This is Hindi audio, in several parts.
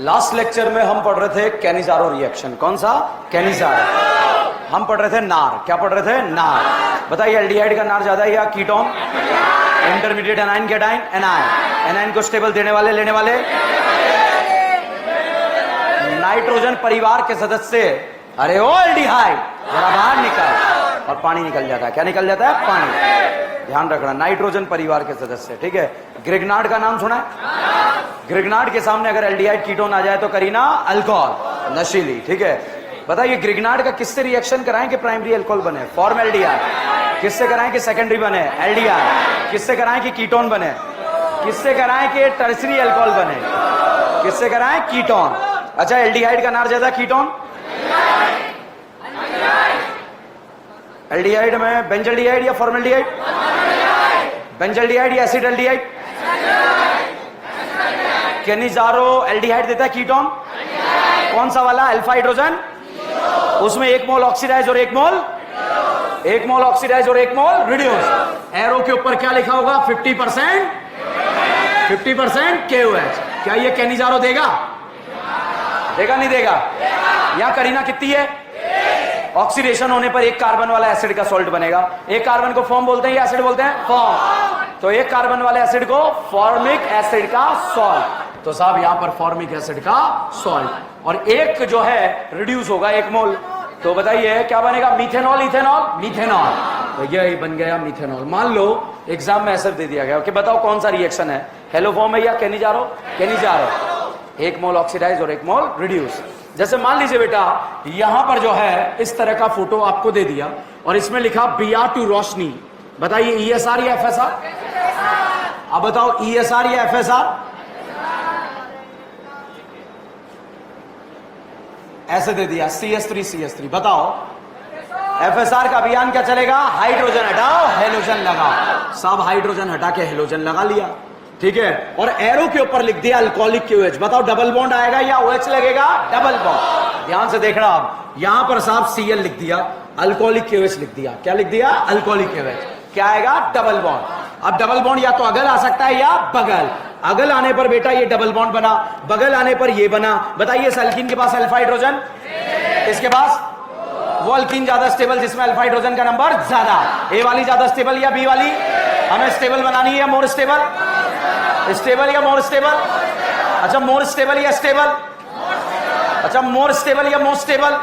लास्ट लेक्चर में हम पढ़ रहे थे कैनिजारो रिएक्शन। कौन सा? कैनिजारो। हम पढ़ रहे थे नार। क्या पढ़ रहे थे? नार। बताइए एल्डिहाइड का नार ज्यादा है या ketone? Intermediate A9 cation? A9. A9 को स्टेबल देने वाले लेने वाले नाइट्रोजन परिवार के सदस्य। अरे ओ एल्डिहाइड जरा बाहर निकल, और पानी निकल जाता है। क्या निकल जाता है? पानी। ध्यान रखना, नाइट्रोजन परिवार के सदस्य। ठीक है। ग्रिग्नार्ड का नाम सुना है? ग्रिग्नार्ड के सामने अगर एल्डिहाइड कीटोन आ जाए तो करीना अल्कोहल, नशीली। ठीक है। बताइए ग्रिग्नार्ड का किससे रिएक्शन कराएं कि प्राइमरी अल्कोहल बने? फॉर्मल्डिहाइड। किससे कराएं कि सेकेंडरी बने? एल्डिहाइड। किससे कराएं कि कीटोन बने? किससे कराएं कि टर्सरी अल्कोहल बने? किससे कराएं? कीटोन। अच्छा, एल्डिहाइड का नार ज्यादा कीटोन? एल्डिहाइड में बेंजल्डिहाइड या फॉर्मल्डिहाइड? बेंजल्डिहाइड या एसिडल्डिहाइड? कैनिजारो एल्डिहाइड देता है कीटोन। कौन सा वाला? Alpha hydrogen. उसमें 1 मोल ऑक्सीडाइज और 1 मोल, 1 मोल ऑक्सीडाइज और 1 मोल रिड्यूस। एरो के ऊपर क्या लिखा होगा? 50%, 50% KOH। क्या ये कैनिजारो देगा? देगा नहीं देगा? यहां करीना कितनी है? ऑक्सीडेशन होने पर एक कार्बन वाला एसिड का सॉल्ट बनेगा। एक कार्बन को फॉर्म बोलते हैं या एसिड बोलते हैं? फॉर्म। तो एक कार्बन वाले एसिड को फॉर्मिक एसिड का सॉल्ट। तो साहब यहां पर फॉर्मिक एसिड का सॉल्ट, और एक जो है रिड्यूस होगा 1 मोल। तो बताइए क्या बनेगा? Methanol, ethanol, methanol. तो यही बन गया मीथेनॉल। मान लो एग्जाम में ऐसा दे दिया गया कि बताओ कौन सा रिएक्शन है, हेलोफॉर्म है या कैनिजारो? कैनिजारो। 1 मोल ऑक्सीडाइज और 1 मोल रिड्यूस। जैसे मान लीजिए बेटा यहां पर जो है इस तरह का फोटो आपको दे दिया और इसमें लिखा Br टू रोशनी। बताइए ESR या FSR? अब बताओ ESR या FSR? ऐसे दे दिया CH3 CH3। बताओ FSR का अभियान क्या चलेगा? हाइड्रोजन हटाओ, हेलोजन लगाओ। सब हाइड्रोजन हटा के हेलोजन लगा लिया। ठीक है। और एरो के ऊपर लिख दिया अल्कोहलिक KOH। बताओ डबल बॉन्ड आएगा या OH लगेगा? Double bond. ध्यान से देखना, आप यहां पर साहब Cl लिख दिया, अल्कोहलिक KOH लिख दिया। क्या लिख दिया? Alcoholic KOH। क्या आएगा? Double bond. अब डबल बॉन्ड या तो अगल आ सकता है या बगल। अगल आने पर बेटा ये डबल बॉन्ड बना, बगल आने पर ये बना। बताइए सल्किन के पास अल्फा हाइड्रोजन, इसके पास वो अल्कीन ज्यादा स्टेबल जिसमें अल्फा हाइड्रोजन का नंबर ज्यादा। ए वाली ज्यादा स्टेबल या बी वाली? हमें स्टेबल बनानी है या मोर स्टेबल? स्टेबल या मोर स्टेबल? अच्छा मोर स्टेबल या स्टेबल? अच्छा मोर स्टेबल या मोर स्टेबल?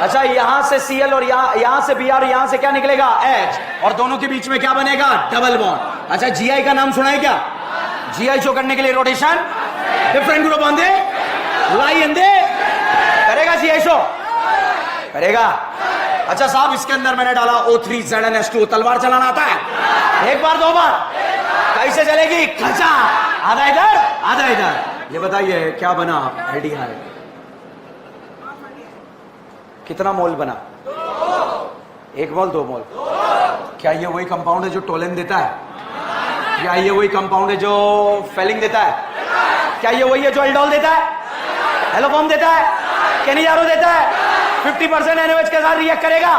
अच्छा यहां से Cl और यहां से Br, यहां से क्या निकलेगा? H, और दोनों के बीच में क्या बनेगा? Double bond. अच्छा Gi का नाम सुना है क्या? Gi शो करने के लिए rotation different group on they lie and they करेगा। Gi शो करेगा। अच्छा साहब इसके अंदर मैंने डाला O3 ZnH2। तलवार चलाना आता है? 1 बार 2 बार? कैसे चलेगी? खचा, आधा इधर आधा इधर। ये बताइए क्या बना? एल्डिहाइड। कितना मोल बना? 1 मोल 2 मोल? क्या ये वही कंपाउंड है जो टोलेन देता है? क्या ये वही कंपाउंड है जो फेलिंग देता है? क्या ये वही है जो एल्डोल देता है? हेलोफॉर्म देता है? कैनिजारो देता है? 50% NaOH के साथ रिएक्ट करेगा?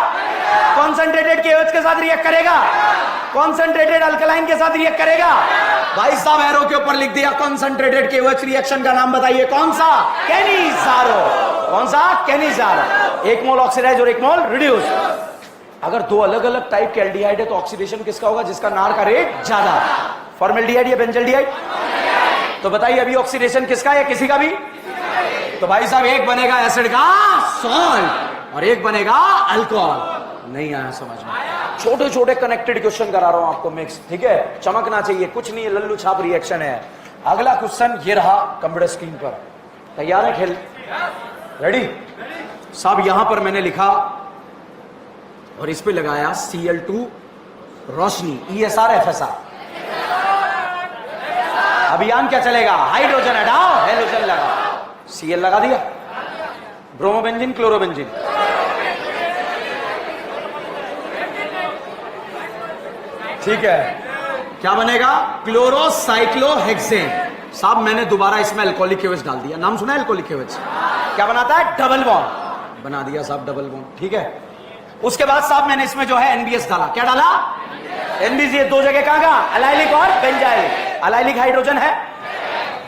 कॉन्सेंट्रेटेड KOH के साथ रिएक्ट करेगा? कॉन्सेंट्रेटेड अल्कलाइन के साथ रिएक्ट करेगा? भाई साहब एरो के ऊपर लिख दिया कॉन्सेंट्रेटेड KOH। रिएक्शन का नाम बताइए कौन सा? कैनिजारो। कौन सा? कैनिजारो। 1 मोल ऑक्सीडाइज और 1 मोल रिड्यूस। अगर 2 अलग अलग टाइप के एल्डिहाइड है तो ऑक्सीडेशन किसका होगा? जिसका नार का रेट ज्यादा। फॉर्मल्डिहाइड या बेंजल्डिहाइड? तो बताइए अभी ऑक्सीडेशन किसका है? किसी का भी? तो भाई साहब एक बनेगा एसिड का सॉल्ट और एक बनेगा अल्कोहल। नहीं आया समझ में? छोटे छोटे कनेक्टेड क्वेश्चन करा रहा हूं आपको मिक्स। ठीक है, चमकना चाहिए, कुछ नहीं है, लल्लू छाप रिएक्शन है। अगला क्वेश्चन ये रहा कंप्यूटर स्क्रीन पर। तैयार है खेल? रेडी? साहब यहां पर मैंने लिखा और इस पे लगाया Cl2 रोशनी, ESR FSR। अभियान क्या चलेगा? हाइड्रोजन हटाओ, हेलोजन लगाओ। Cl लगा दिया, ब्रोमोबेंजीन क्लोरोबेंजीन। ठीक है, क्या बनेगा? क्लोरोसाइक्लोहेक्सेन। साहब मैंने दोबारा इसमें अल्कोहलिक KOH डाल दिया। नाम सुना है अल्कोहलिक KOH? क्या बनाता है? डबल बॉन्ड बना दिया साहब, डबल बॉन्ड। ठीक है, उसके बाद साहब मैंने इसमें जो है NBS डाला। क्या डाला? NBS। ये 2 जगह कहां? अलाइलिक और बेंजाइलिक। अलाइलिक हाइड्रोजन है,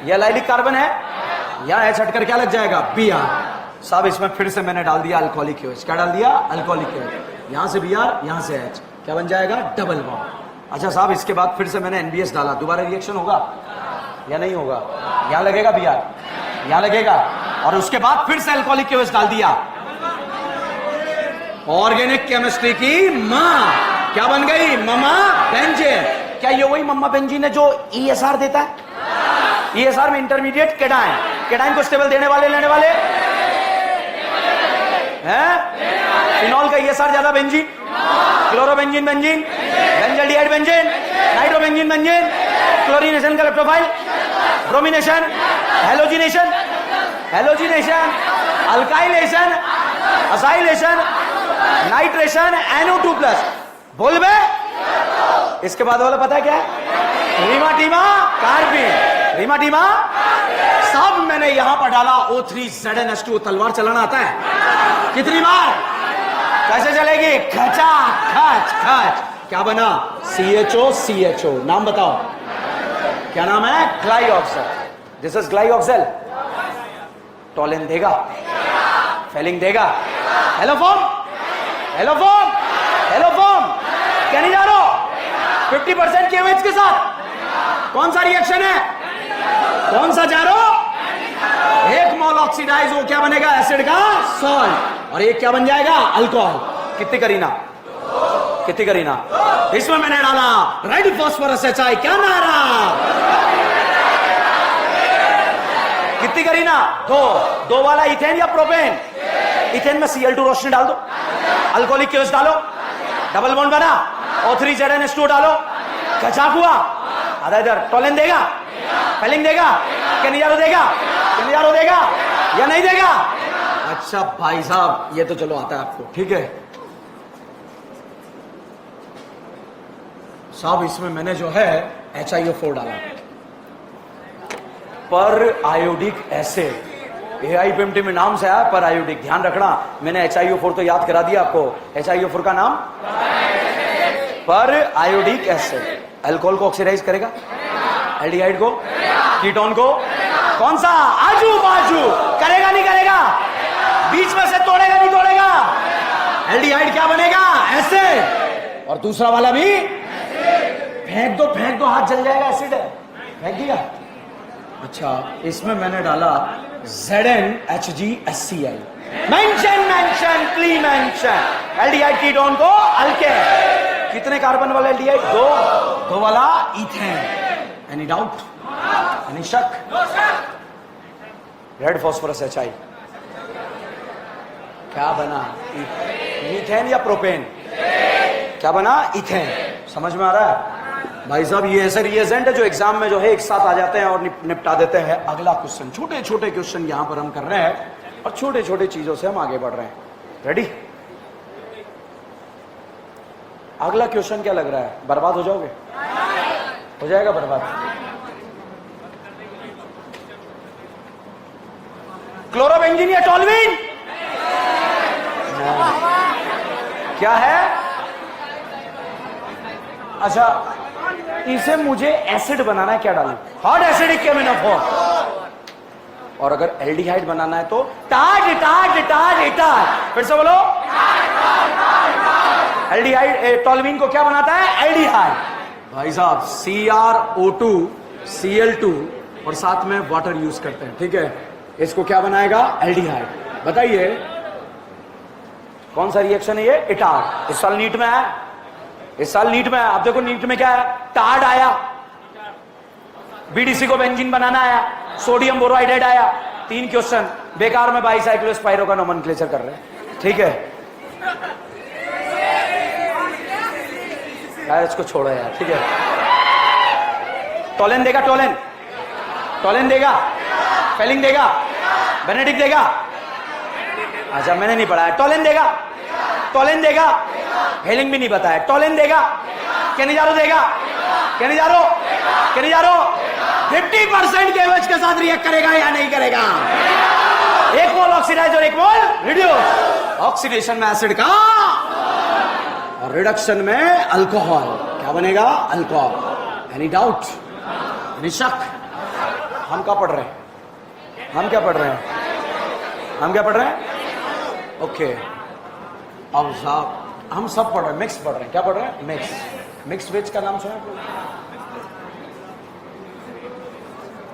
ये अलाइलिक कार्बन है, यहाँ एच हटकर क्या लग जाएगा, बी आर। साहब इसमें फिर से मैंने डाल दिया अल्कोहलिक एच। क्या डाल दिया, अल्कोहलिक एच। यहां से बी आर, यहां से एच, क्या बन जाएगा, डबल बॉन्ड। अच्छा साहब इसके बाद फिर से मैंने एनबीएस डाला, दोबारा रिएक्शन होगा या नहीं होगा, यहां लगेगा बी आर, यहां लगेगा, और उसके बाद फिर से अल्कोहलिक एच डाल दिया। ऑर्गेनिक केमिस्ट्री की मां क्या बन गई, ममा बेंजीन। क्या ये वही मम्मा बेंजीन है जो ईएसआर देता है? ईएसआर में इंटरमीडिएट केटाइन, केटाइन को स्टेबल देने वाले लेने वाले हैं। फिनॉल का ईएसआर ज्यादा, benzene, chlorobenzene benzene, benzaldehyde benzene, nitrobenzene benzene, chlorination का electrophile, bromination, halogenation, halogenation, alkylation, acylation, nitration, NO2+। बोल बे, इसके बाद वाला पता है क्या है, रीमाटीमा कार्बिन, रीमाटीमा। सब मैंने यहां पर डाला O3ZnH2। तलवार चलाना आता है कितनी बार, कैसे चलेगी, खचा खच खच। क्या बना, CHO CHO। नाम बताओ, क्या नाम है, ग्लाइऑक्सल। This is ग्लाइऑक्सल। टॉलिन देगा, फेलिंग देगा, हेलोफॉर्म, हेलोफॉर्म, हेलोफॉर्म। क्या नहीं जा रहा, 50% केवेज के साथ कौन सा रिएक्शन है, कौन सा जा रहा, एक मोल ऑक्सीडाइज हो क्या बनेगा, एसिड का सॉल्ट, और एक क्या बन जाएगा, अल्कोहल। कितनी करीना, कितनी करीना, इसमें मैंने डाला रेड फॉस्फोरस HI। क्या नारा, कितनी करीना, दो वाला इथेन या प्रोपेन, इथेन में Cl2 रोशनी डाल दो, अल्कोहलिक केस डालो, डबल बॉन्ड बना, O3ZnH2 डालो, खचाक हुआ, आधा इधर, टॉलिन देगा, फेलिंग देगा, केनिजारो देगा, केनिजारो देगा या नहीं देगा। अच्छा भाई साहब ये तो चलो आता है आपको, ठीक है साहब। इसमें मैंने जो है HiO4 डाला, पर आयोडिक एसिड, AIPMT में नाम से आया पर आयोडिक, ध्यान रखना। मैंने HiO4 तो याद करा दिया आपको, HiO4 का नाम पर आयोडिक एसिड। अल्कोहल को ऑक्सीडाइज करेगा, एल्डिहाइड को, कीटोन को, कौन सा, आजू बाजू, करेगा नहीं करेगा, बीच में से तोड़ेगा नहीं तोड़ेगा। एल्डिहाइड क्या बनेगा, एसिड, और दूसरा वाला भी फेंक दो, फेंक दो, हाथ जल जाएगा, एसिड है, फेंक दिया। अच्छा इसमें मैंने डाला ZnHgSCl। Mention mention plea mention, aldehyde ketone को अल्केन। कितने कार्बन वाला एल्डिहाइड, दो वाला इथेन। एनी डाउट, एनी शक, रेड फॉस्फोरस HI। क्या बना, मीथेन या प्रोपेन, क्या बना, इथेन। समझ में आ रहा है भाई साहब। ये ऐसे रिएजेंट है जो एग्जाम में जो है एक साथ आ जाते हैं और निपटा देते हैं। अगला क्वेश्चन, छोटे छोटे क्वेश्चन यहां पर हम कर रहे हैं और छोटे छोटे चीजों से हम आगे बढ़ रहे हैं। रेडी, अगला क्वेश्चन क्या लग रहा है, बर्बाद हो जाओगे, हो जाएगा बर्बाद। क्लोरोबेंजीन या टॉल्विन, क्या है, अच्छा इसे मुझे एसिड बनाना है, क्या डालूं, हॉट एसिडिक केमिनोफॉर। और अगर एल्डिहाइड बनाना है तो टाट टाट टाट टाट, फिर से बोलो, एल्डिहाइड, टॉल्विन को क्या बनाता है, एल्डिहाइड। भाई साहब CrO2 Cl2 और साथ में वाटर यूज करते हैं, ठीक है, इसको क्या बनाएगा, एल्डिहाइड। बताइए कौन सा रिएक्शन है ये, इटार। इस साल नीट में है, इस साल नीट में है। आप देखो नीट में क्या है, टार्ड आया, BDC को बेंजीन बनाना आया, सोडियम बोरोहाइड्रेट आया। 3 क्वेश्चन बेकार में बाईसाइक्लोस्पाइरो का नोमेनक्लेचर कर रहे हैं, ठीक है यार, इसको छोड़ो यार, ठीक है। टॉलिन देगा, टॉलिन, टॉलिन देगा, फेलिंग देगा, बेनेडिक्ट देगा। अच्छा मैंने नहीं पढ़ा है, टॉलिन देगा, टॉलिन देगा, हेलिंग भी नहीं बताया, टॉलिन देगा, केनिजारो देगा, केनिजारो, केनिजारो 50% केवेज के साथ रिएक्ट करेगा या नहीं करेगा। 1 मोल ऑक्सीडाइज और 1 मोल रिड्यूस। ऑक्सीडेशन में एसिड का और रिडक्शन में अल्कोहल, क्या बनेगा, अल्कोहल। एनी डाउट, एनी शक, हम क्या पढ़ रहे हैं, हम क्या पढ़ रहे हैं? हम क्या पढ़ रहे हैं? ओके, अब साहब हम सब पढ़ रहे हैं, मिक्स पढ़ रहे हैं। क्या पढ़ रहे हैं? मिक्स। मिक्स वेज का नाम सुना आप लोग?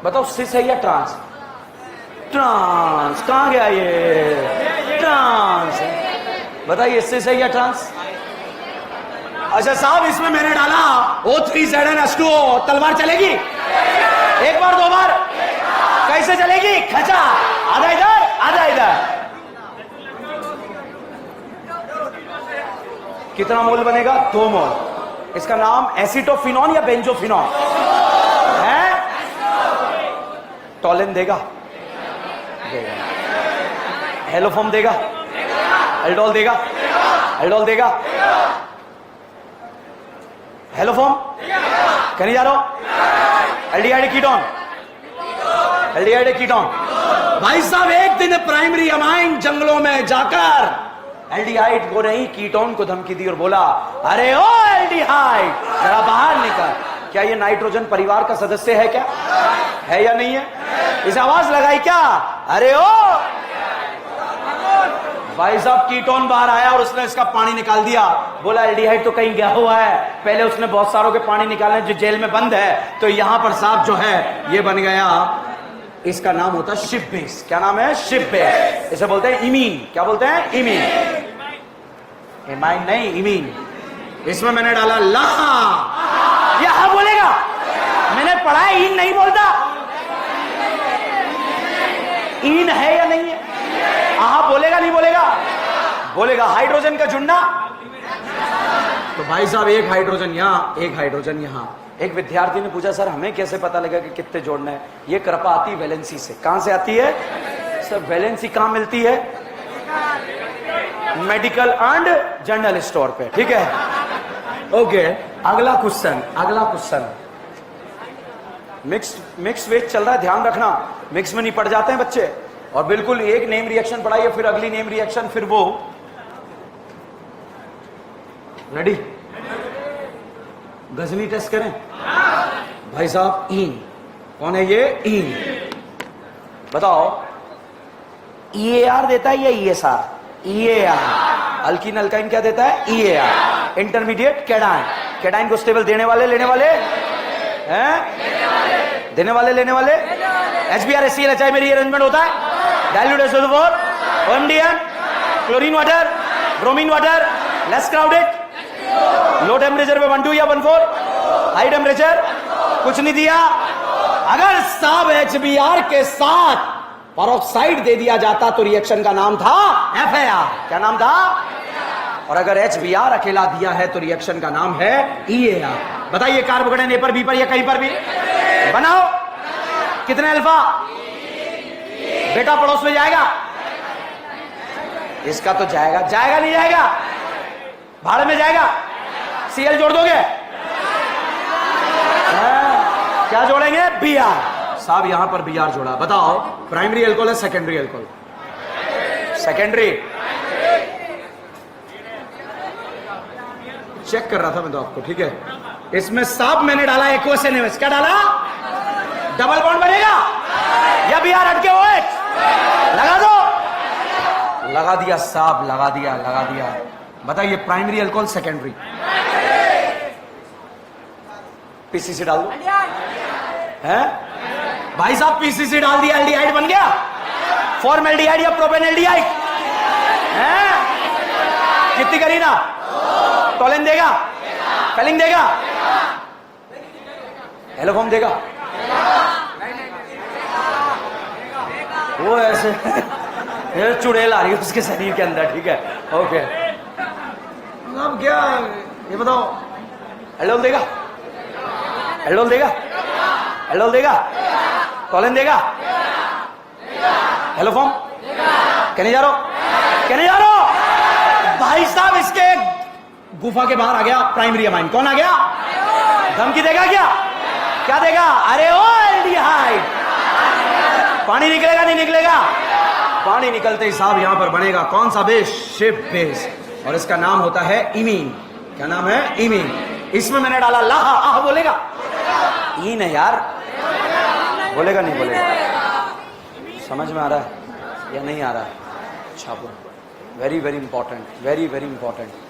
बताओ सिस है या ट्रांस? ट्रांस। कहां गया ये? ट्रांस। बताइए सिस है या ट्रांस? अच्छा साहब, इसमें मैंने डाला O3ZnH2O, तलवार चलेगी? एक बार, दो बार? कैसे चलेगी? खचा, आधा इधर आधा इधर। कितना मोल बनेगा? 2 मोल। इसका नाम एसिटोफिनॉन या बेंजोफिनॉन है? टॉलिन देगा? देगा। हेलोफोम देगा? एल्डोल देगा? एल्डोल देगा? हेलोफोम? कहीं जा रहा हो? Aldehyde ketone? Aldehyde ketone. भाई साहब, एक दिन प्राइमरी अमाइन जंगलों में जाकर एल्डिहाइड को नहीं, कीटोन को धमकी दी और बोला, अरे ओ एल्डिहाइड, जरा बाहर निकल। क्या ये नाइट्रोजन परिवार का सदस्य है? क्या है या नहीं है? इस आवाज लगाई क्या? अरे ओ भाई साहब, कीटोन बाहर आया और उसने इसका पानी निकाल दिया। बोला एल्डिहाइड तो कहीं गया हुआ है। पहले उसने बहुत सारों के पानी निकाले जो जेल में बंद है, तो यहां पर साहब जो है ये बन गया। इसका नाम होता है शिप बेस। क्या नाम है? Ship base. इसे बोलते हैं इमीन। क्या बोलते हैं? इमीन। इमाइन नहीं, इमीन। इसमें मैंने डाला लाहा। यह बोलेगा? मैंने पढ़ा है, इन नहीं बोलता। इन है या नहीं है? आहा बोलेगा नहीं बोलेगा? बोलेगा। हाइड्रोजन का जुड़ना, तो भाई साहब एक हाइड्रोजन यहां, एक हाइड्रोजन यहां। एक विद्यार्थी ने पूछा, सर हमें कैसे पता लगा कि कितने जोड़ना है? ये कृपा आती है वैलेंसी से। कहां से आती है? सर वैलेंसी कहां मिलती है? मेडिकल एंड जनरल स्टोर पे। ठीक है, ओके। अगला क्वेश्चन, अगला क्वेश्चन। मिक्स वेज चल रहा है, ध्यान रखना, मिक्स में नहीं पड़ जाते हैं बच्चे। और बिल्कुल एक नेम रिएक्शन पढ़ाइए, फिर अगली नेम रिएक्शन, फिर वो। रेडी? गजनी टेस्ट करें भाई साहब। ईन कौन है ये? ईन। बताओ EAR देता है या ESR? EAR। अल्कीन अल्काइन क्या देता है? EAR। इंटरमीडिएट कैडाइन। कैडाइन को स्टेबल देने वाले लेने वाले हैं? देने वाले लेने वाले। HBr HCl में रीअरेंजमेंट होता है। Dilute SO4, OMDN, chlorine water, bromine water, less crowded, low temperature पे 12 या 14, हाई टेम्परेचर कुछ नहीं दिया। अगर साहब HBr के साथ पेरोक्साइड दे दिया जाता तो रिएक्शन का नाम था FAR। क्या नाम था? और अगर HBr अकेला दिया है तो रिएक्शन का नाम है EAR। बताइए कार्बोकेटाइन A पर B पर या कहीं पर भी बनाओ। कितने अल्फा? बेटा पड़ोस में जाएगा? इसका तो जाएगा। जाएगा नहीं जाएगा? भाड़े में जाएगा? Cl जोड़ दोगे? क्या जोड़ेंगे? Br। साहब यहां पर Br जोड़ा। बताओ प्राइमरी अल्कोहल है सेकेंडरी अल्कोहल? सेकेंडरी। चेक कर रहा था मैं तो आपको। ठीक है, इसमें साहब मैंने डाला एक्वस NaOH। क्या डाला? डबल बॉन्ड बनेगा या Br हटके OH? लगा दो। लगा दिया साहब, लगा दिया, लगा दिया। बताइए प्राइमरी अल्कोहल सेकेंडरी? PCC डाल दो। है भाई साहब, PCC डाल दिया, एल्डिहाइड बन गया। फॉर्मल्डिहाइड या प्रोपेनल्डिहाइड है? कितनी करी ना? टॉलिन देगा? फेलिंग देगा? हेलोफॉर्म देगा? वो ऐसे चुड़ैल आ रही है उसके शरीर के अंदर। ठीक है, ओके। अब क्या ये बताओ, एल्डोल देगा? एल्डोल देगा? एल्डोल देगा? टॉलिन देगा? हेलोफॉर्म? कहने जा रहा हो? कहने जा रहा हो? भाई साहब इसके गुफा के बाहर आ गया प्राइमरी अमाइन। कौन आ गया? धमकी देगा क्या? क्या देगा? अरे ओ एल्डिहाइड। पानी निकलेगा नहीं निकलेगा? पानी निकलते ही साहब यहां पर बनेगा कौन सा बेस? Ship base. और इसका नाम होता है इमीन। क्या नाम है? इमीन। इसमें मैंने डाला लाहा। आह बोलेगा? ईन है यार। बोलेगा नहीं बोलेगा? समझ में आ रहा है या नहीं आ रहा है? छापो, very very important, very very important.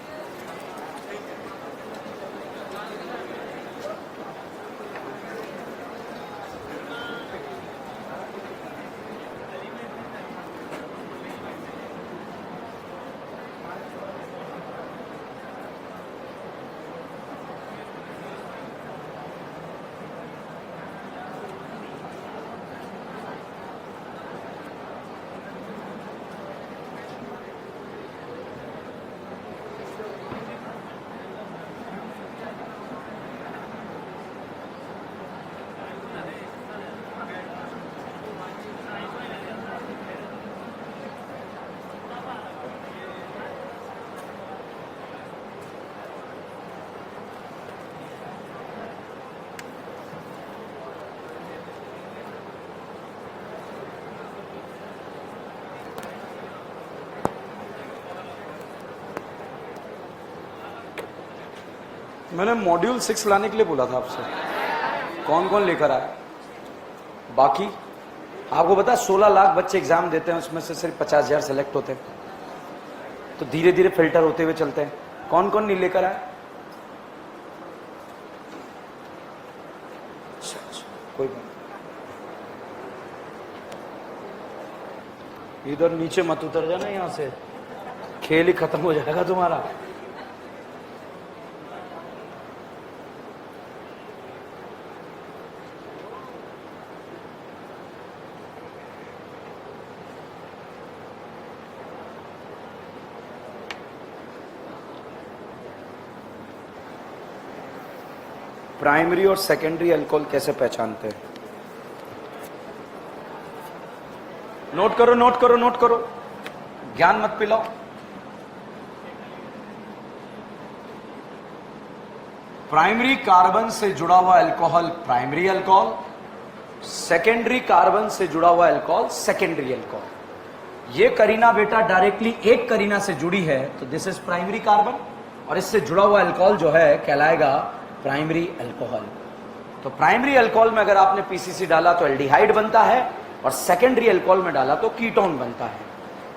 मैंने मॉड्यूल 6 लाने के लिए बोला था आपसे, कौन कौन लेकर आया? बाकी आपको पता है 16 लाख बच्चे एग्जाम देते हैं, उसमें से सिर्फ 50,000 सेलेक्ट होते हैं, तो धीरे धीरे फिल्टर होते हुए चलते हैं। कौन कौन नहीं लेकर आया? कोई बात, इधर नीचे मत उतर जाना, यहां से खेल ही खत्म हो जाएगा तुम्हारा। प्राइमरी और सेकेंडरी अल्कोहल कैसे पहचानते हैं? नोट करो, नोट करो, नोट करो, ज्ञान मत पिलाओ। प्राइमरी कार्बन से जुड़ा हुआ alcohol primary alcohol, secondary carbon से जुड़ा हुआ अल्कोहल सेकेंडरी अल्कोहल। ये करीना बेटा डायरेक्टली एक करीना से जुड़ी है तो दिस इज प्राइमरी कार्बन, और इससे जुड़ा हुआ अल्कोहल जो है कहलाएगा प्राइमरी अल्कोहल। तो प्राइमरी अल्कोहल में अगर आपने पीसीसी डाला तो एल्डिहाइड बनता है, और सेकेंडरी अल्कोहल में डाला तो कीटोन बनता है।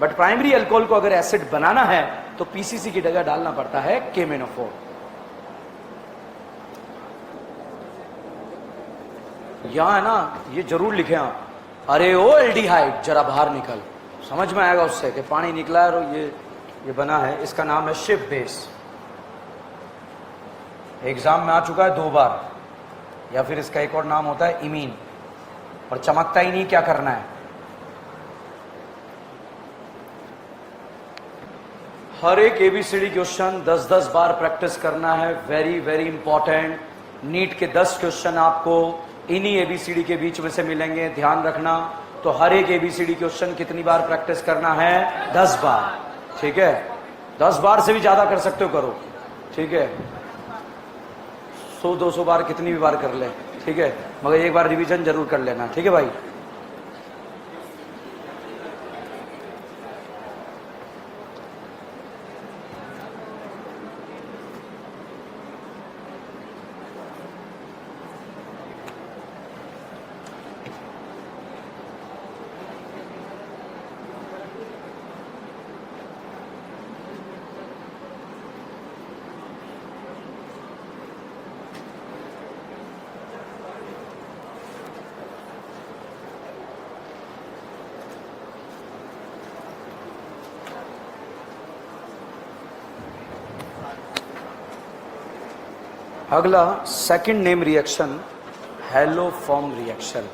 बट प्राइमरी अल्कोहल को अगर एसिड बनाना है तो पीसीसी की जगह डालना पड़ता है केमेनोफोर। यहां है ना, ये जरूर लिखें आप, अरे ओ एल्डिहाइड जरा बाहर निकल, समझ में आएगा उससे कि पानी निकला है और ये बना है। इसका नाम है शिप बेस, एग्जाम में आ चुका है 2 बार, या फिर इसका एक और नाम होता है इमीन, और चमकता ही नहीं, क्या करना है? हर एक एबीसीडी क्वेश्चन 10-10 बार प्रैक्टिस करना है, वेरी वेरी इंपॉर्टेंट। नीट के 10 क्वेश्चन आपको इन्हीं एबीसीडी के बीच में से मिलेंगे, ध्यान रखना। तो हर एक एबीसीडी क्वेश्चन कितनी बार प्रैक्टिस करना है? 10 बार, ठीक है? 10 बार से भी ज्यादा कर सकते हो, करो, ठीक है? 100-200 बार कितनी भी बार कर ले, ठीक है? मगर एक बार रिवीजन जरूर कर लेना, ठीक है भाई? अगला second name reaction, haloform reaction.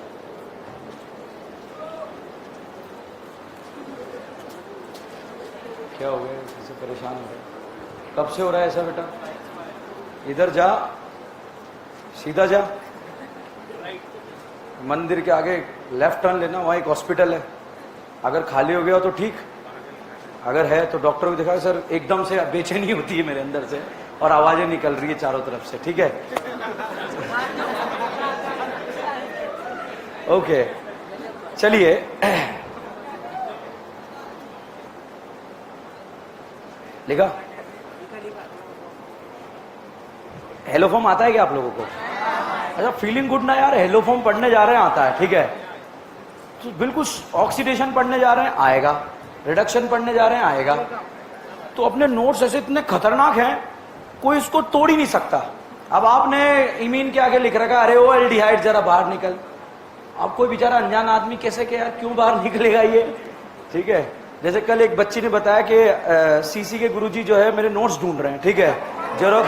क्या हो गया? किसी परेशान हो गए? कब से हो रहा है ऐसा बेटा? इधर जा, सीधा जा, मंदिर के आगे लेफ्ट टर्न लेना, वहां एक हॉस्पिटल है। अगर खाली हो गया हो तो ठीक, अगर है तो डॉक्टर को दिखाओ। सर एकदम से बेचैनी होती है मेरे अंदर से और आवाजें निकल रही है चारों तरफ से, ठीक है? ओके, चलिए लिखा। हेलोफॉर्म आता है क्या आप लोगों को? अच्छा, फीलिंग गुड ना यार, हेलोफॉर्म पढ़ने जा रहे हैं, आता है, ठीक है? तो बिल्कुल ऑक्सीडेशन पढ़ने जा रहे हैं, आएगा। रिडक्शन पढ़ने जा रहे हैं, आएगा। तो अपने नोट्स ऐसे इतने खतरनाक हैं, कोई इसको तोड़ ही नहीं सकता। अब आपने इमीन के आगे लिख रखा, अरे वो एल्डिहाइड जरा बाहर निकल। अब कोई बेचारा अनजान आदमी कैसे क्या क्यों बाहर निकलेगा ये, ठीक है। जैसे कल एक बच्ची ने बताया कि सीसी के गुरुजी जो है मेरे नोट्स ढूंढ रहे हैं, ठीक है। जरा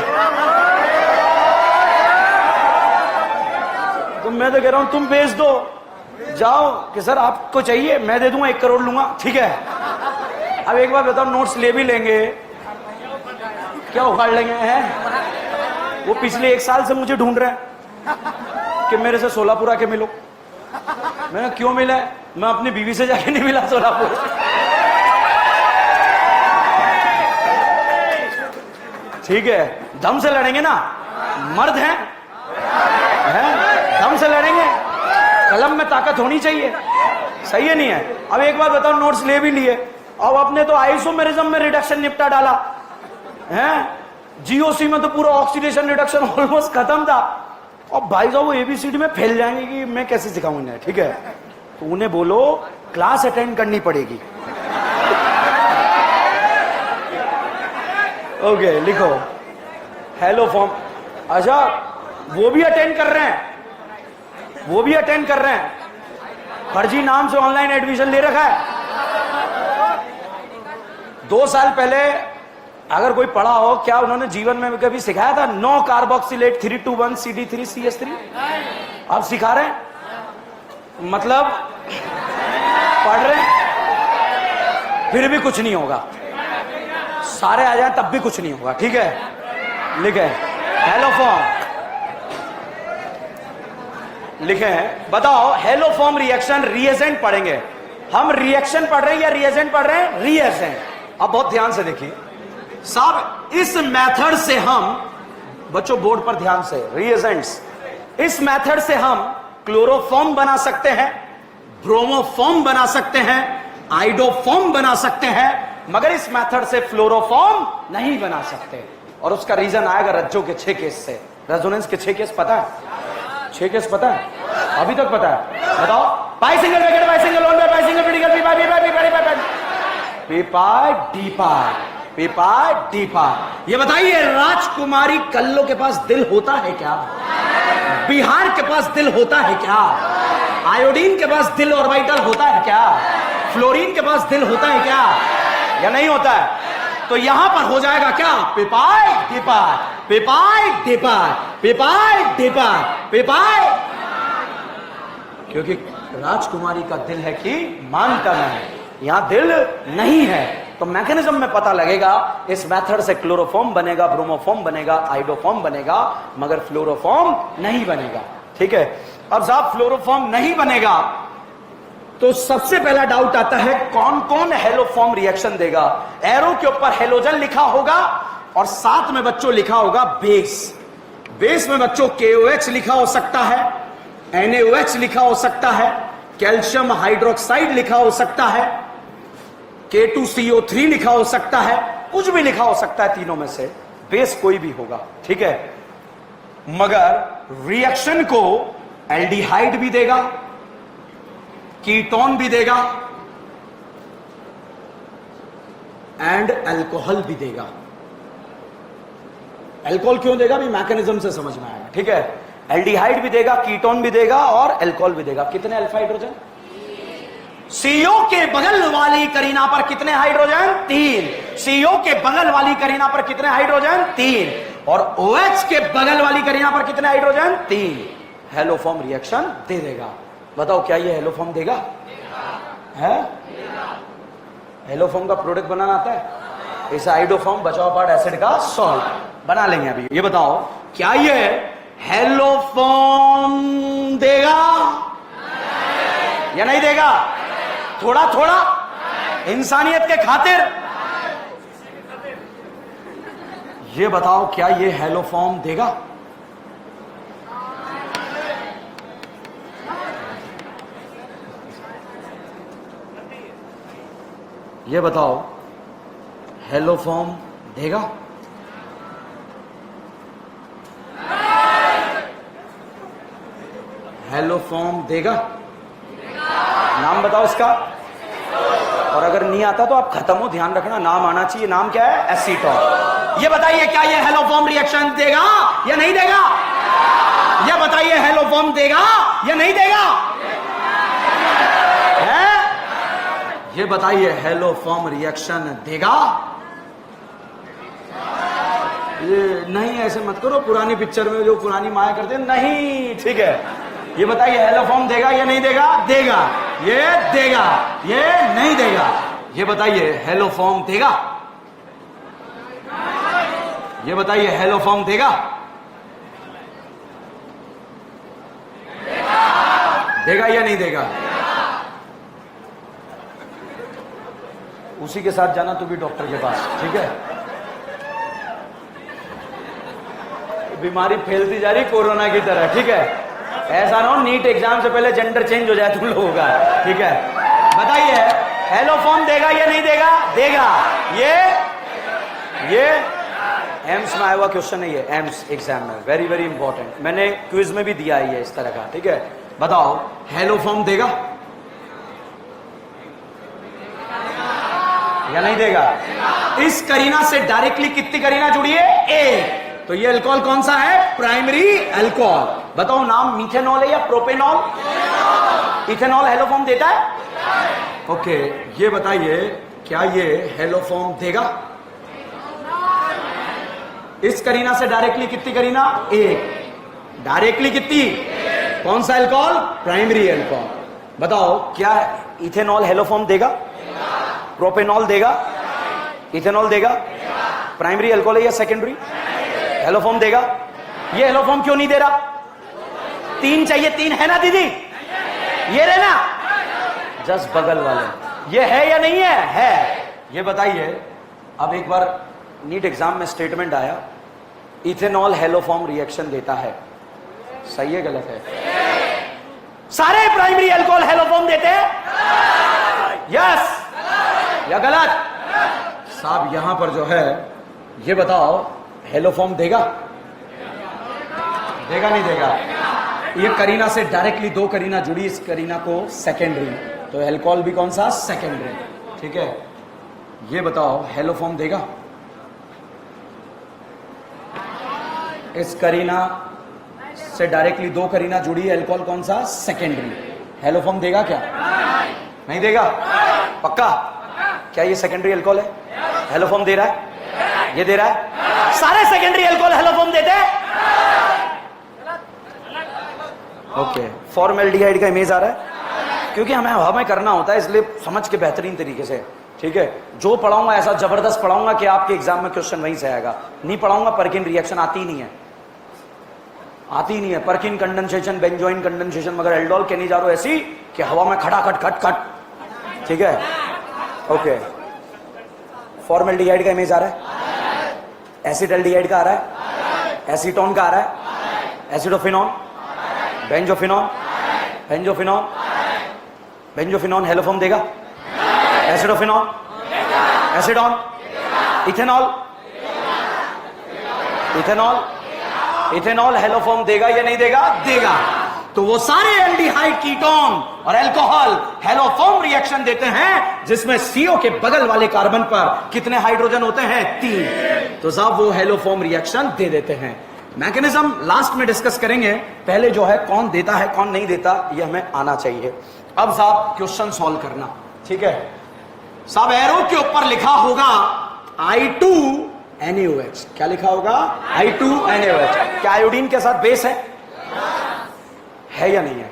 तो मैं तो कह रहा हूं तुम भेज दो, जाओ कि सर आपको चाहिए, मैं दे दूंगा, 1 करोड़ लूंगा, ठीक है। अब एक बार बताओ, नोट्स ले भी लेंगे, क्या उखाड़ लेंगे हैं? वो पिछले 1 साल से मुझे ढूंढ रहे हैं कि मेरे से सोलापुर आके मिलो। मैंने क्यों मिला है? मैं अपनी बीवी से जाके नहीं मिला सोलापुर। ठीक है, दम से लड़ेंगे ना, मर्द हैं, दम से लड़ेंगे, कलम में ताकत होनी चाहिए, सही है नहीं है? अब एक बार बताओ, नोट्स ले भी लिए, अब अपने तो आइसोमेरिज्म में रिडक्शन निपटा डाला है, जीओसी में तो पूरा ऑक्सीडेशन रिडक्शन ऑलमोस्ट खत्म था। अब भाई साहब वो एबीसीडी में फैल जाएंगे कि मैं कैसे सिखाऊं इन्हें, ठीक है। तो उन्हें बोलो क्लास अटेंड करनी पड़ेगी। ओके, लिखो हेलो फॉर्म। अच्छा, वो भी अटेंड कर रहे हैं, वो भी अटेंड कर रहे हैं, फर्जी नाम से ऑनलाइन एडमिशन ले रखा है। 2 साल पहले अगर कोई पढ़ा हो, क्या उन्होंने जीवन में कभी सिखाया था? No carboxylate 321 CD3 CS3। अब सिखा रहे हैं, मतलब पढ़ रहे हैं, फिर भी कुछ नहीं होगा। सारे आ जाए तब भी कुछ नहीं होगा, ठीक है। लिखे हेलो फॉर्म, लिखे हैं। बताओ हेलो फॉर्म रिएक्शन, रिएजेंट पढ़ेंगे हम। रिएक्शन पढ़ रहे हैं या रिएजेंट पढ़ रहे हैं? रिएजेंट। अब बहुत ध्यान से देखिए साहब, इस मेथड से हम, बच्चों बोर्ड पर ध्यान से, रिएजेंट्स, इस मेथड से हम क्लोरोफॉर्म बना सकते हैं, ब्रोमोफॉर्म बना सकते हैं, आइडोफॉर्म बना सकते हैं, मगर इस मेथड से फ्लोरोफॉर्म नहीं बना सकते। और उसका रीजन आएगा रज्जो के 6 केस से। रेजोनेंस के 6 केस पता है? 6 केस पता है? अभी तक पता है? बताओ। Pi single bracket, pi single one by, pi single critical, P pi, P pi, P pi, P pi, P pi, D pi, P pi, D pi. ये बताइए, राजकुमारी कल्लो के पास दिल होता है क्या? बिहार के पास दिल होता है क्या? आयोडीन के पास दिल ऑर्बिटल होता है क्या? फ्लोरीन के पास दिल होता है क्या, या नहीं होता है? तो यहां पर हो जाएगा क्या? पिपाई डिपाई, पिपाई डिपाई, पिपाई डिपाई, पिपाई। क्योंकि राजकुमारी का दिल है कि मानता नहीं, यहां दिल नहीं है। तो मैकेनिज्म में पता लगेगा, इस मेथड से क्लोरोफॉर्म बनेगा, ब्रोमोफॉर्म बनेगा, आइडोफॉर्म बनेगा, मगर फ्लोरोफॉर्म नहीं बनेगा, ठीक है। अब साहब फ्लोरोफॉर्म नहीं बनेगा तो सबसे पहला डाउट आता है, कौन कौन हेलोफॉर्म रिएक्शन देगा? एरो के ऊपर हेलोजन लिखा होगा और साथ में बच्चों लिखा होगा बेस। बेस में बच्चों KOH लिखा हो सकता है, NaOH लिखा हो सकता है, कैल्शियम हाइड्रोक्साइड लिखा हो सकता है, K2CO3 लिखा हो सकता है, कुछ भी लिखा हो सकता है तीनों में से, बेस कोई भी होगा, ठीक है। मगर रिएक्शन को एल्डिहाइड भी देगा, कीटोन भी देगा एंड अल्कोहल भी देगा। अल्कोहल क्यों देगा भी मैकेनिज्म से समझ में आएगा, ठीक है। एल्डिहाइड भी देगा, कीटोन भी देगा और अल्कोहल भी देगा। कितने अल्फा हाइड्रोजन? CO के बगल वाली करीना पर कितने हाइड्रोजन? 3। CO के बगल वाली करीना पर कितने हाइड्रोजन? 3। और OH के बगल वाली करीना पर कितने हाइड्रोजन? 3। हेलोफॉर्म रिएक्शन दे देगा। बताओ क्या ये हेलोफॉर्म देगा? है? हेलोफॉर्म का प्रोडक्ट बनाना आता है? इसे आइडोफॉर्म, बचाव पार्ट एसिड का सॉल्ट बना लेंगे अभी। ये बताओ क्या ये हेलोफॉर्म देगा या नहीं देगा? थोड़ा थोड़ा इंसानियत के खातिर। ये बताओ क्या ये हेलोफॉर्म देगा? ये बताओ हेलोफॉर्म देगा? हेलोफॉर्म देगा? नाम बताओ इसका। और अगर नहीं आता तो आप खत्म हो, ध्यान रखना, नाम आना चाहिए। नाम क्या है? एसीटोन। ये बताइए क्या ये हेलोफॉर्म रिएक्शन देगा या नहीं देगा? ये बताइए हेलोफॉर्म देगा या नहीं देगा? है? ये बताइए हेलोफॉर्म रिएक्शन देगा? ये नहीं, ऐसे मत करो, पुरानी पिक्चर में जो पुरानी माया करते हैं, नहीं, ठीक है। ये बताइए हेलोफॉर्म देगा या नहीं देगा? देगा। ये देगा, ये नहीं देगा। ये बताइए हेलोफॉर्म देगा? ये बताइए हेलोफॉर्म देगा? देगा या नहीं देगा? उसी के साथ जाना तू भी डॉक्टर के पास, ठीक है? बीमारी फैलती जा रही कोरोना की तरह, ठीक है? ऐसा ना हो नीट एग्जाम से पहले जेंडर चेंज हो जाए तुम लोगों का, ठीक है? बताइए हेलोफॉर्म देगा या नहीं देगा? देगा। ये एम्स में आया हुआ क्वेश्चन है, ये एम्स एग्जाम में, वेरी वेरी इंपॉर्टेंट, मैंने क्विज में भी दिया है इस तरह का, ठीक है? बताओ हेलोफॉर्म देगा या नहीं देगा? इस करीना से डायरेक्टली कितनी करीना जुड़ी है? एक। तो ये अल्कोहल कौन सा है? Primary alcohol. बताओ नाम मीथेनॉल है या प्रोपेनॉल? इथेनॉल हेलोफॉर्म देता है? ओके, ये बताइए क्या ये हेलोफॉर्म देगा? इस करीना से डायरेक्टली कितनी करीना? एक। डायरेक्टली कितनी? कौन सा अल्कोहल? Primary alcohol. बताओ क्या इथेनॉल हेलोफॉर्म देगा? प्रोपेनॉल देगा? इथेनॉल देगा? प्राइमरी अल्कोहल है या सेकेंडरी? हेलोफॉर्म देगा? ये हेलोफॉर्म क्यों नहीं दे रहा? तीन चाहिए, तीन है ना दीदी? ये लेना जस्ट बगल वाले, ये है या नहीं है? है। ये बताइए, अब एक बार नीट एग्जाम में स्टेटमेंट आया, इथेनॉल हेलोफॉर्म रिएक्शन देता है, सही है गलत है? सारे प्राइमरी अल्कोहल हेलोफॉर्म देते हैं, यस या गलत? साहब यहां पर जो है, ये बताओ हेलोफॉर्म देगा? देगा नहीं देगा? ये करीना से डायरेक्टली दो करीना जुड़ी, इस करीना को सेकेंडरी, तो अल्कोहल भी कौन सा? सेकेंडरी, ठीक है? ये बताओ हेलोफॉर्म देगा? इस करीना से डायरेक्टली दो करीना जुड़ी है, अल्कोहल कौन सा? सेकेंडरी। हेलोफॉर्म देगा क्या? नहीं देगा? पक्का? क्या ये सेकेंडरी अल्कोहल है? हेलोफॉर्म दे रहा है? ये दे रहा है? सारे सेकेंडरी अल्कोहल हेलोफॉर्म देते हैं? ओके, फॉर्मेल्डिहाइड का इमेज आ रहा है, क्योंकि हमें करना होता है, इसलिए समझ के बेहतरीन तरीके से, ठीक है? जो पढ़ाऊंगा ऐसा जबरदस्त पढ़ाऊंगा कि आपके एग्जाम में क्वेश्चन वहीं से आएगा। नहीं पढ़ाऊंगा, परकिन रिएक्शन आती नहीं है, आती नहीं है। परकिन कंडेंसेशन, बेंजोइन कंडेंसेशन, मगर एल्डोल केनिजारो ऐसी कि हवा में खड़ा खट खट खट, ठीक है? ओके, फॉर्मेल्डिहाइड का इमेज आ रहा है, एसिटल्डिहाइड का आ रहा है, एसीटोन का आ रहा है, acetophenone, benzophenone, benzophenone, benzophenone haloform देगा? Acetophenone, acetone, ethanol, ethanol, ethanol haloform देगा या नहीं देगा? देगा। तो वो सारे एल्डिहाइड, कीटोन और अल्कोहल हेलोफॉर्म रिएक्शन देते हैं, जिसमें CO के बगल वाले कार्बन पर कितने हाइड्रोजन होते हैं? 3। तो साहब वो हेलोफॉर्म रिएक्शन दे देते हैं। मैकेनिज्म लास्ट में डिस्कस करेंगे, पहले जो है कौन देता है कौन नहीं देता, ये हमें आना चाहिए। अब साहब क्वेश्चन सॉल्व करना, ठीक है? साहब एरो के ऊपर लिखा होगा I2NaOH, क्या लिखा होगा? I2NaOH। क्या आयोडीन के साथ बेस है या नहीं है?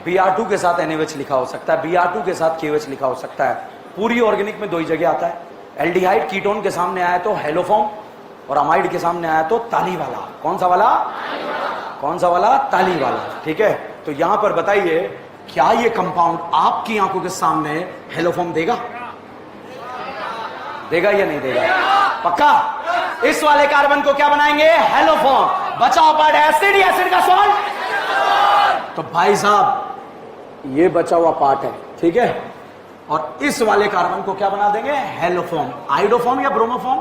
Br2 के साथ NaOH लिखा हो सकता है, Br2 के साथ KOH लिखा हो सकता है। पूरी ऑर्गेनिक में दो ही जगह आता है। एल्डिहाइड कीटोन के सामने आया तो हेलोफॉर्म, और अमाइड के सामने आया तो ताली वाला। कौन सा वाला? कौन सा वाला? ताली वाला, ठीक है? तो यहां पर बताइए क्या ये कंपाउंड आपकी आंखों के सामने हेलोफॉर्म देगा? देगा या नहीं देगा? पक्का? इस वाले कार्बन को क्या बनाएंगे? हेलोफॉर्म। बचाओ पार्ट एसिड, एसिड का सॉल्ट। तो भाई साहब ये बचा हुआ पार्ट है, ठीक है? और इस वाले कार्बन को क्या बना देंगे? हेलोफॉर्म। आइडोफॉर्म या ब्रोमोफॉर्म?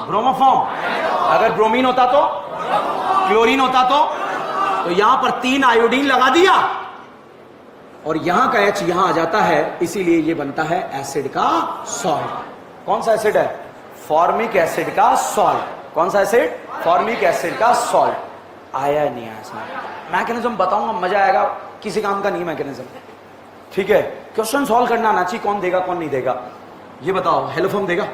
ब्रोमोफॉर्म। अगर ब्रोमीन होता तो, क्लोरीन होता तो यहां पर 3 आयोडीन लगा दिया, और यहां का H यहां आ जाता है, इसीलिए ये बनता है एसिड का सॉल्ट। कौन सा एसिड है? फॉर्मिक एसिड का सॉल्ट। कौन सा एसिड? फॉर्मिक एसिड का सॉल्ट। आया नहीं आया समझ? मैकेनिज्म बताऊंगा, मजा आएगा, किसी काम का नहीं मैकेनिज्म। ठीक है, क्वेश्चन सॉल्व करना आना चाहिए, कौन देगा कौन नहीं देगा। ये बताओ, हेलोफॉर्म देगा?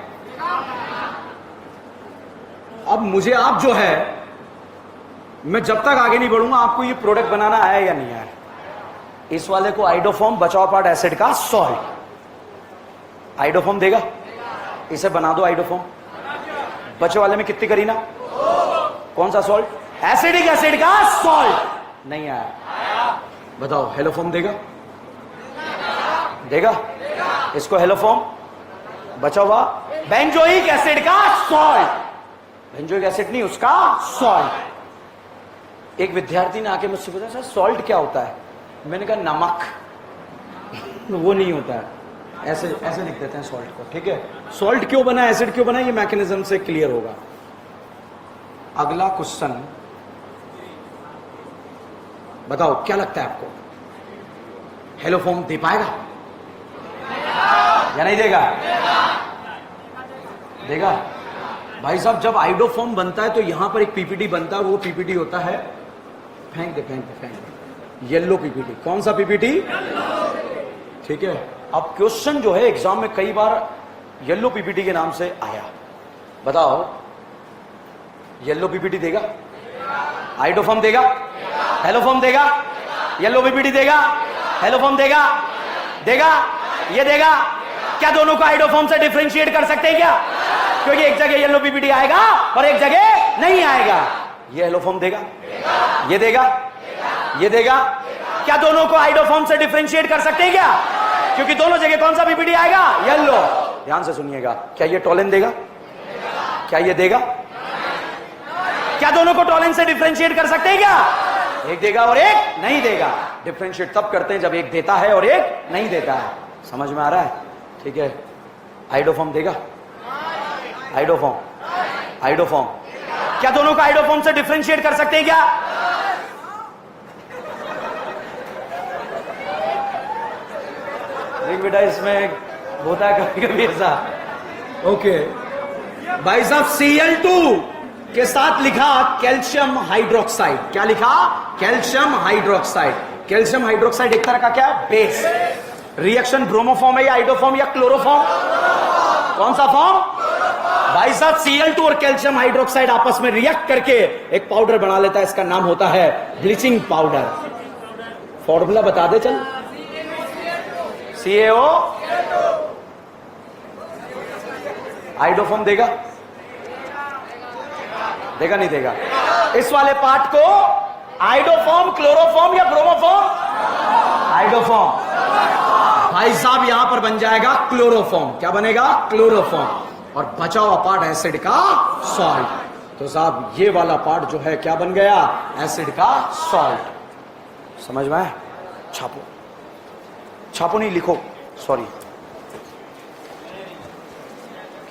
अब मुझे आप जो है, मैं जब तक आगे नहीं बढ़ूंगा, आपको ये प्रोडक्ट बनाना आया या नहीं आया? इस वाले को आइडोफॉर्म, बचाओ पार्ट एसिड का सॉल्ट। आइडोफॉर्म देगा? इसे बना दो आइडोफॉर्म। बचे वाले में कितनी करी ना? कौन सा सॉल्ट? एसिडिक एसिड का सॉल्ट। नहीं आया? बताओ, हेलोफॉर्म देगा? देगा? इसको हेलोफॉर्म, बचा हुआ बेंजोइक एसिड का सॉल्ट। बेंजोइक एसिड नहीं, उसका सॉल्ट। एक विद्यार्थी ने आके मुझसे पूछा, सर सॉल्ट क्या होता है? मैंने कहा नमक। वो नहीं होता है, ऐसे ऐसे लिख देते हैं सॉल्ट को। ठीक है, सॉल्ट क्यों बना, एसिड क्यों बना, ये मैकेनिज्म से क्लियर होगा। अगला क्वेश्चन बताओ, क्या लगता है आपको, हेलोफॉर्म दे पाएगा या नहीं देगा? देगा? भाई साहब, जब आइडोफॉर्म बनता है तो यहां पर एक पीपीटी बनता है, और वो पीपीटी होता है, फेंक दे फेंक दे फेंक दे, येलो पीपीटी। कौन सा पीपीटी? ठीक है, अब क्वेश्चन जो है एग्जाम में कई बार येलो पीपीटी के नाम से आया। बताओ, येलो पीपीटी देगा? आइडोफॉर्म देगा? हेलोफॉर्म देगा? येलो पीपीटी देगा? हेलोफॉर्म देगा? देगा? ये देगा? क्या दोनों को आइडोफॉर्म से डिफरेंशिएट कर सकते हैं क्या? क्योंकि एक जगह येलो पीपीटी आएगा और एक जगह नहीं आएगा। ये हेलोफॉर्म देगा? ये देगा? ये देगा? क्या दोनों को आइडोफॉर्म से डिफरेंशिएट कर सकते हैं क्या? क्योंकि दोनों जगह कौन सा पीपीटी आएगा? येलो। ध्यान से सुनिएगा, क्या ये टोलेन देगा? क्या ये देगा? क्या दोनों को टोलेन से डिफरेंशिएट कर सकते हैं क्या? एक देगा और एक नहीं देगा। डिफरेंशिएट तब करते हैं जब एक देता है और एक नहीं देता है। समझ में आ रहा है? ठीक है, आइडोफॉर्म देगा? आइडोफॉर्म, आइडोफॉर्म, क्या दोनों को आइडोफॉर्म से डिफरेंशिएट कर सकते हैं क्या? देख बेटा, इसमें होता है कभी कभी ऐसा। ओके भाई साहब, Cl2 के साथ लिखा कैल्शियम हाइड्रोक्साइड। क्या लिखा? Calcium hydroxide. कैल्शियम हाइड्रोक्साइड एक तरह का क्या? बेस। रिएक्शन ब्रोमोफॉर्म है या आइडोफॉर्म या क्लोरोफॉर्म? कौन सा फॉर्म? भाई साहब, Cl2 और कैल्शियम हाइड्रोक्साइड आपस में रिएक्ट करके एक पाउडर बना लेता है, इसका नाम होता है ब्लीचिंग पाउडर। फॉर्मूला बता दे चल। CaO, आइडोफॉर्म देगा? देगा नहीं देगा? इस वाले पार्ट को आइडोफॉर्म, क्लोरोफॉर्म या ब्रोमोफॉर्म? आइडोफॉर्म। भाई साहब, यहां पर बन जाएगा क्लोरोफॉर्म। क्या बनेगा? क्लोरोफॉर्म। और बचा हुआ पार्ट एसिड का सॉल्ट। तो साहब, ये वाला पार्ट जो है क्या बन गया? एसिड का सॉल्ट। समझ में आया? छापो, छापो नहीं, लिखो, सॉरी।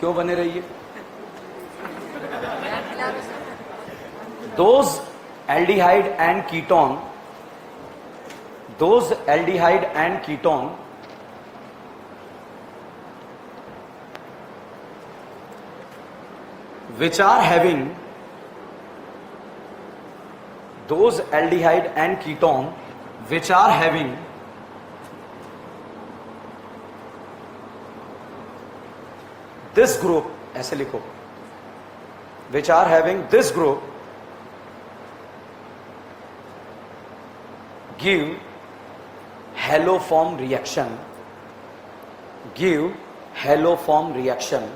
क्यों बने रहिए? Those aldehyde and ketone, those aldehyde and ketone which are having, those aldehyde and ketone which are having this group, ऐसे लिखो, which are having this group give haloform reaction, give haloform reaction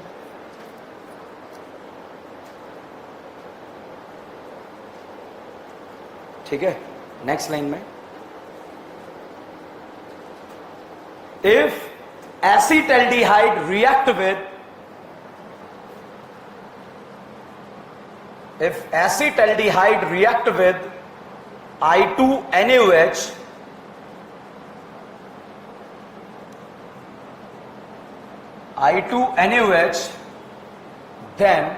ठीक है। नेक्स्ट लाइन में, if acetaldehyde react with, if acetaldehyde react with I2NaOH, I2NaOH, then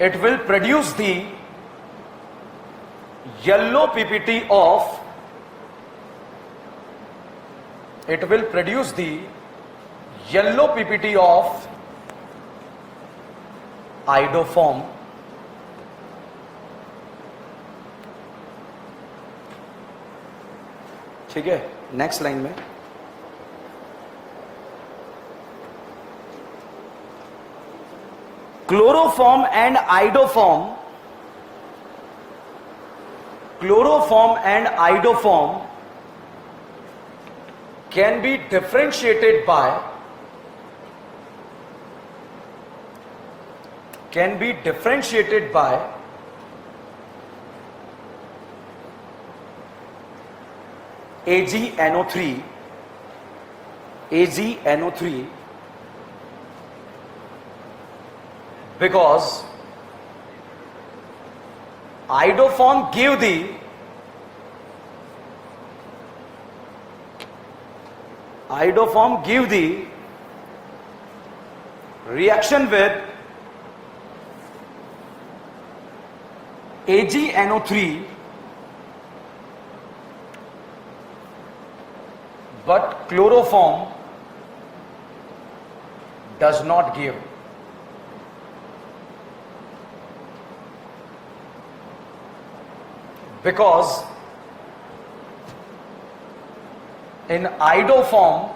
it will produce the yellow PPT of it will produce the yellow PPT of iodoform ठीक है। नेक्स्ट लाइन में chloroform and iodoform can be differentiated by AgNO3 because iodoform give the reaction with AgNO3 but chloroform does not give. Because in iodoform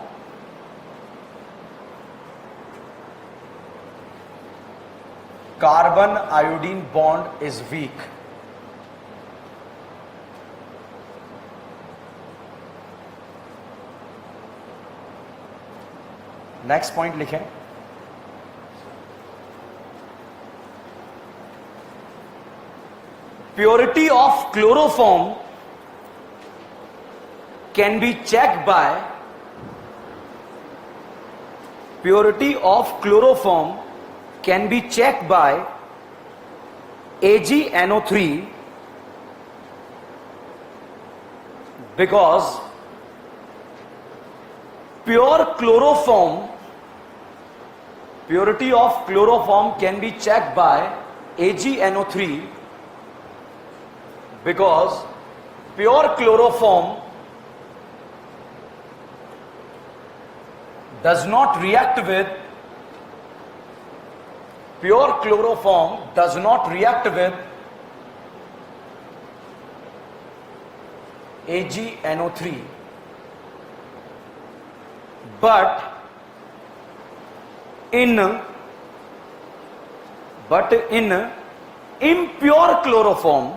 carbon iodine bond is weak. Next point लिखें, purity of chloroform can be checked by AgNO3 because purity of chloroform can be checked by AgNO3 because pure chloroform does not react with AgNO3 but in impure chloroform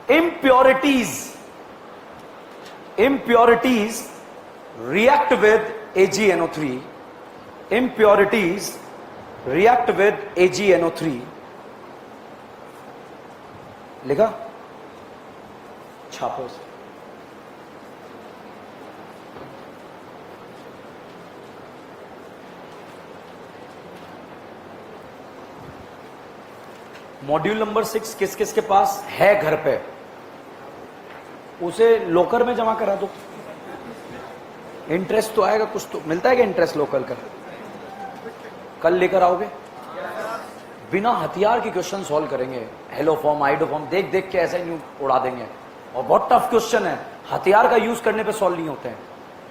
impurities react with AgNO3 लिखा, छापो से। मॉड्यूल नंबर 6 किस किस के पास है घर पे, उसे लोकर में जमा करा दो। इंटरेस्ट तो आएगा, कुछ तो मिलता है कि इंटरेस्ट लोकल का। कल लेकर आओगे, बिना हथियार के क्वेश्चन सॉल्व करेंगे। हेलोफॉर्म आइडोफॉर्म देख देख के ऐसे न्यू उड़ा देंगे, और बहुत टफ क्वेश्चन है, हथियार का यूज करने पे सॉल्व नहीं होते हैं।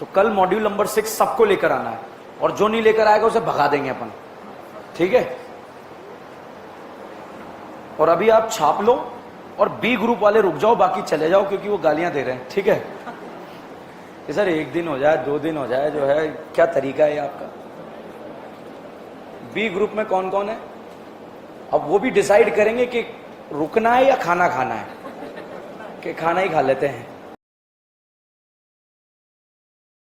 तो कल मॉड्यूल नंबर 6 सबको लेकर आना है, और जो नहीं लेकर आएगा उसे भगा देंगे अपन, ठीक है। और अभी आप छाप लो, और बी ग्रुप वाले रुक जाओ, बाकी चले जाओ, क्योंकि वो गालियां दे रहे हैं, ठीक है। सर 1 दिन हो जाए 2 दिन हो जाए, जो है क्या तरीका है आपका। बी ग्रुप में कौन कौन है, अब वो भी डिसाइड करेंगे कि रुकना है या खाना खाना है, कि खाना ही खा लेते हैं।